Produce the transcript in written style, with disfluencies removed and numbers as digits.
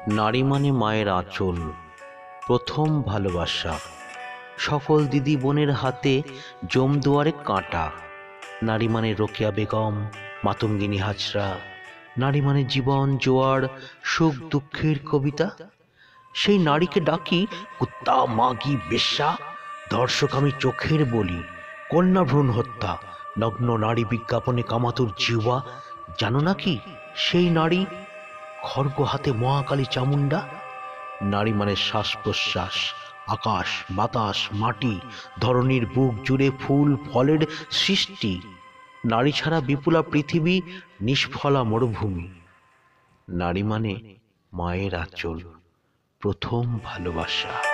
নারী মানে মায়ের আঁচল, প্রথম ভালোবাসা। সকল দিদি বোনের হাতে জমদুয়ারে কাঁটা। নারী মানে রোকেয়া বেগম, মাতঙ্গিনী হাজরা। নারী মানে জীবন জোয়ার, সুখ দুঃখের কবিতা। সেই নারীকে ডাকি কুত্তা, মাগি, বেশ্যা। দর্শক আমি চোখের বলি, কন্যা ভ্রূণ হত্যা, নগ্ন নারী বিজ্ঞাপনে কামাতুর জিহ্বা। জানো নাকি সেই নারী? খড়গ হাতে মহাকালী চামুন্ডা। নারী মানে শ্বাস প্রশ্বাস, আকাশ বাতাস মাটি, ধরণীর বুক জুড়ে ফুল ফলের সৃষ্টি। নারী ছাড়া বিপুলা পৃথিবী, নিষ্ফলা মরুভূমি। নারী মানে মায়ের আঁচল, প্রথম ভালোবাসা।